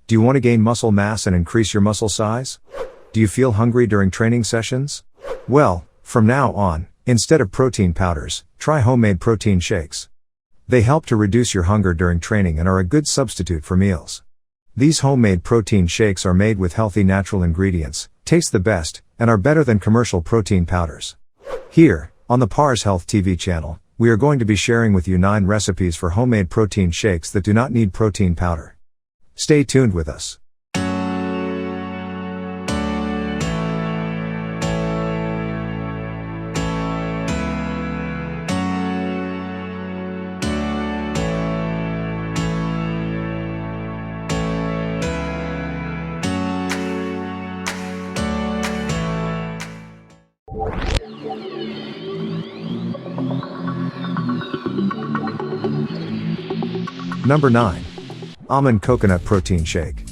Do you want to gain muscle mass and increase your muscle size? Do you feel hungry during training sessions? Well, from now on, instead of protein powders, try homemade protein shakes. They help to reduce your hunger during training and are a good substitute for meals. These homemade protein shakes are made with healthy natural ingredients, taste the best, and are better than commercial protein powders. Here, on the Pars Health TV channel, we are going to be sharing with you 9 recipes for homemade protein shakes that do not need protein powder. Stay tuned with us. Number 9. Almond-coconut protein shake.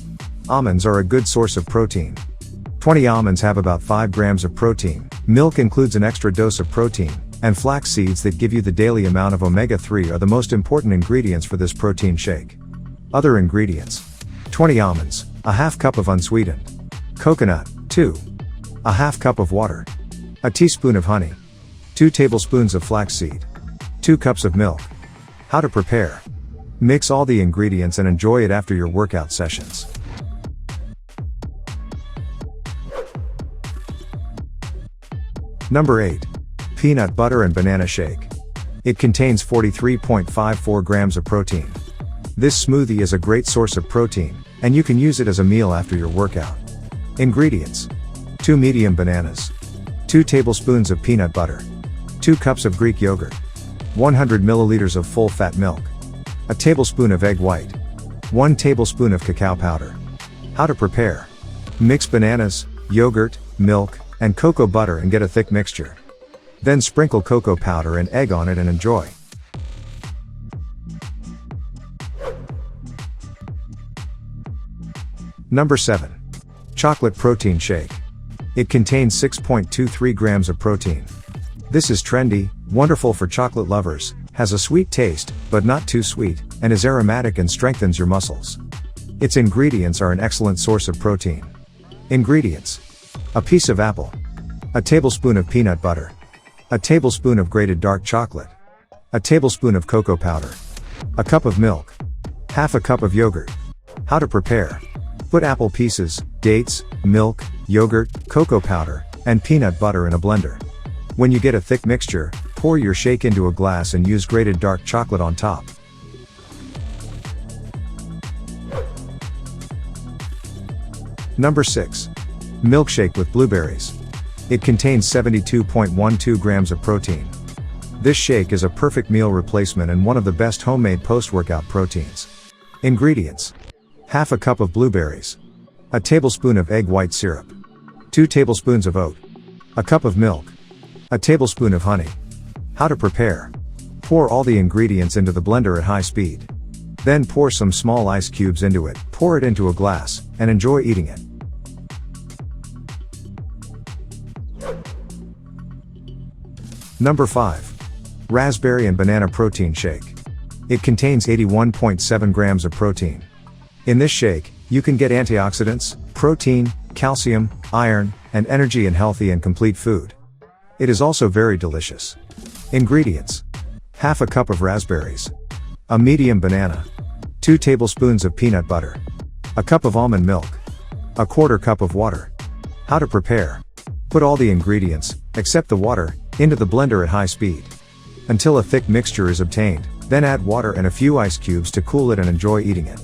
Almonds are a good source of protein. 20 almonds have about 5 grams of protein, milk includes an extra dose of protein, and flax seeds that give you the daily amount of omega-3 are the most important ingredients for this protein shake. Other ingredients: 20 almonds, a half cup of unsweetened coconut, 2. A half cup of water, a teaspoon of honey, 2 tablespoons of flaxseed, 2 cups of milk. How to prepare: mix all the ingredients and enjoy it after your workout sessions. Number 8. Peanut butter and banana shake. It contains 43.54 grams of protein. This smoothie is a great source of protein, and you can use it as a meal after your workout. Ingredients: 2 medium bananas, 2 tablespoons of peanut butter, 2 cups of Greek yogurt, 100 milliliters of full-fat milk, a tablespoon of egg white, 1 tablespoon of cacao powder. How to prepare: mix bananas, yogurt, milk, and cocoa butter and get a thick mixture. Then sprinkle cocoa powder and egg on it and enjoy. Number 7. Chocolate protein shake. It contains 6.23 grams of protein. This is trendy, wonderful for chocolate lovers, has a sweet taste, but not too sweet, and is aromatic and strengthens your muscles. Its ingredients are an excellent source of protein. Ingredients: a piece of apple, a tablespoon of peanut butter, a tablespoon of grated dark chocolate, a tablespoon of cocoa powder, a cup of milk, half a cup of yogurt. How to prepare: put apple pieces, dates, milk, yogurt, cocoa powder, and peanut butter in a blender. When you get a thick mixture, pour your shake into a glass and use grated dark chocolate on top. Number 6. Milkshake with blueberries. It contains 72.12 grams of protein. This shake is a perfect meal replacement and one of the best homemade post-workout proteins. Ingredients: half a cup of blueberries, a tablespoon of egg white syrup, 2 tablespoons of oat, a cup of milk, a tablespoon of honey. How to prepare: pour all the ingredients into the blender at high speed. Then pour some small ice cubes into it, pour it into a glass, and enjoy eating it. Number 5. Raspberry and banana protein shake. It contains 81.7 grams of protein. In this shake, you can get antioxidants, protein, calcium, iron, and energy in healthy and complete food. It is also very delicious. Ingredients: half a cup of raspberries, a medium banana, 2 tablespoons of peanut butter, a cup of almond milk, a quarter cup of water. How to prepare: put all the ingredients, except the water, into the blender at high speed until a thick mixture is obtained, then add water and a few ice cubes to cool it and enjoy eating it.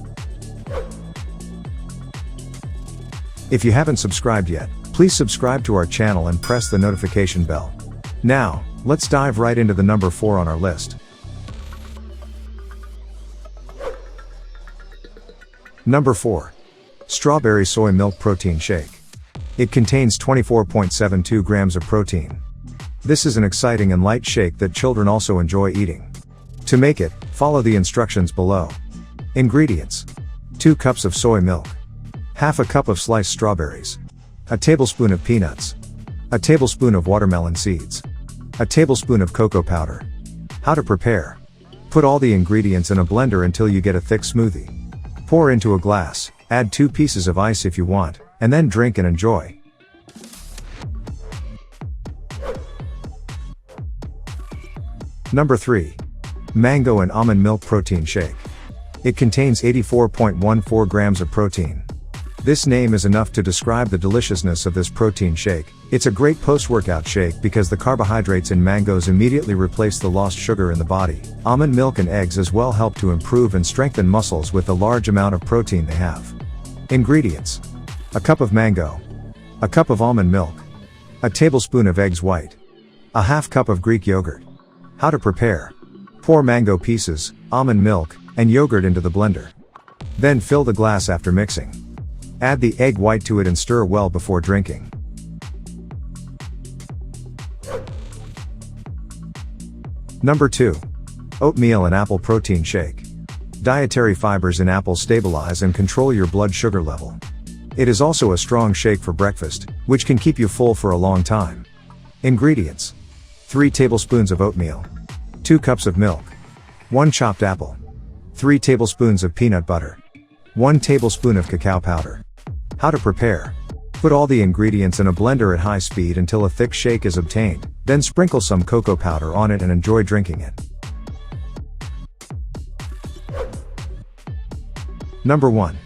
If you haven't subscribed yet, please subscribe to our channel and press the notification bell. Now, let's dive right into the number 4 on our list. Number 4. Strawberry soy milk protein shake. It contains 24.72 grams of protein. This is an exciting and light shake that children also enjoy eating. To make it, follow the instructions below. Ingredients: 2 cups of soy milk, half a cup of sliced strawberries, a tablespoon of peanuts, a tablespoon of watermelon seeds, a tablespoon of cocoa powder. How to prepare: put all the ingredients in a blender until you get a thick smoothie. Pour into a glass, Add 2 pieces of ice if you want, and then drink and enjoy. Number 3. Mango and Almond Milk Protein Shake. It contains 84.14 grams of protein. This name is enough to describe the deliciousness of this protein shake. It's a great post-workout shake because the carbohydrates in mangoes immediately replace the lost sugar in the body. Almond milk and eggs as well help to improve and strengthen muscles with the large amount of protein they have. Ingredients: a cup of mango, a cup of almond milk, a tablespoon of eggs white, a half cup of Greek yogurt. How to prepare: pour mango pieces, almond milk, and yogurt into the blender. Then fill the glass after mixing. Add the egg white to it and stir well before drinking. Number 2. Oatmeal and Apple Protein Shake. Dietary fibers in apples stabilize and control your blood sugar level. It is also a strong shake for breakfast, which can keep you full for a long time. Ingredients: 3 tablespoons of oatmeal, 2 cups of milk, 1 chopped apple, 3 tablespoons of peanut butter, 1 tablespoon of cacao powder. How to prepare: put all the ingredients in a blender at high speed until a thick shake is obtained, then sprinkle some cocoa powder on it and enjoy drinking it. Number 1.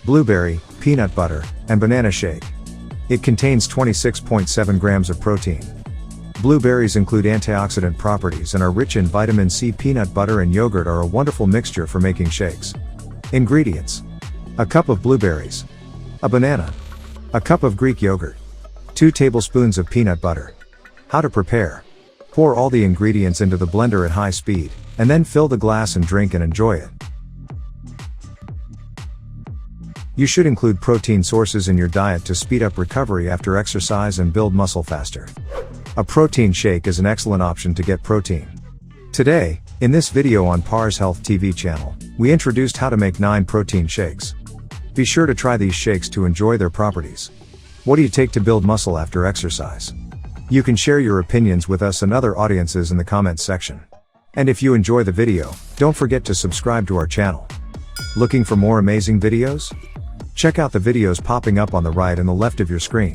Blueberry, peanut butter, and banana shake. It contains 26.7 grams of protein. Blueberries include antioxidant properties and are rich in vitamin C. Peanut butter and yogurt are a wonderful mixture for making shakes. Ingredients: a cup of blueberries, a banana, a cup of Greek yogurt, 2 tablespoons of peanut butter. How to prepare: pour all the ingredients into the blender at high speed, and then fill the glass and drink and enjoy it. You should include protein sources in your diet to speed up recovery after exercise and build muscle faster. A protein shake is an excellent option to get protein. Today, in this video on Pars Health TV channel, we introduced how to make 9 protein shakes. Be sure to try these shakes to enjoy their properties. What do you take to build muscle after exercise? You can share your opinions with us and other audiences in the comments section. And if you enjoy the video, don't forget to subscribe to our channel. Looking for more amazing videos? Check out the videos popping up on the right and the left of your screen.